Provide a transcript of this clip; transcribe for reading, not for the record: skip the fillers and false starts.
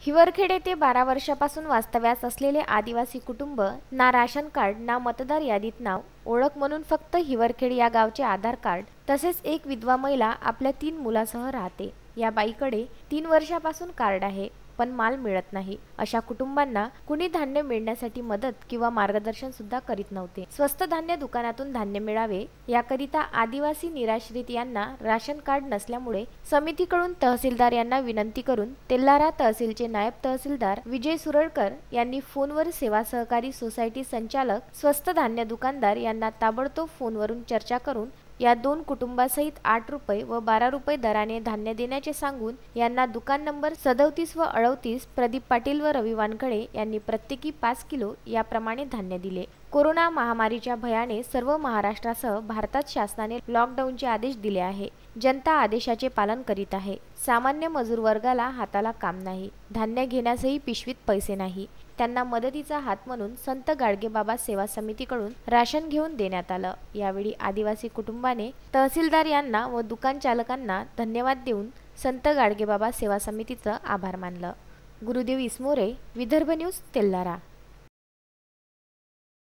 हिवरखेड येथे 12 वर्षापासून वास्तव्यास असलेले आदिवासी कुटुंब ना राशन कार्ड ना मतदार यादीत नाव, ओळख म्हणून फक्त हिवरखेड या गावचे आधार कार्ड तसेच एक विधवा महिला आपल्या 3 मुलासह राहते। या बाईकडे 3 वर्षापासून कार्ड आहे पण माल मिळत नाही। अशा कुटुंबांना कुणी धान्य मिळण्यासाठी मदत किंवा मार्गदर्शन सुद्धा करीत नव्हते। स्वस्त धान्य दुकानातून धान्य मिळावे याकरिता आदिवासी निराश्रित यांना राशन कार्ड नसल्यामुळे समितीकडून तहसीलदार यांना विनंती करून तेल्हारा तहसीलचे नायब तहसीलदार विजय सुरळकर यांनी फोनवर सेवा सहकारी सोसायटी संचालक स्वस्त धान्य दुकानदार यांना ताबडतोब फोनवरून चर्चा करून या 2 कुटुंबासहित 8 रुपये व 12 रुपये दराने धान्य देण्याचे सांगून यांना दुकान नंबर 37 व 38 प्रदीप पाटील व रवी वानखडे यांनी प्रत्येकी 5 किलो याप्रमाणे धान्य दिले। कोरोना महामारीच्या भयाने सर्व महाराष्ट्रासह भारतात शासनाने लॉकडाऊनचे आदेश दिले आहे। जनता आदेशाचे पालन करीत आहे। सामान्य मजूर वर्गाला हाताला काम नाही, धान्य घेण्यासही पिशवीत पैसे नाही। त्यांना मदतीचा हात म्हणून संत गाडगेबाबा सेवा समितीकडून राशन घेऊन देण्यात आलं। यावेळी आदिवासी कुटुंबाने तहसीलदार यांना व दुकान चालकांना धन्यवाद देऊन संत गाडगेबाबा सेवा समितीचा आभार मानलं। गुरुदेव इसमोरे, विदर्भ न्यूज, तेल्हारा।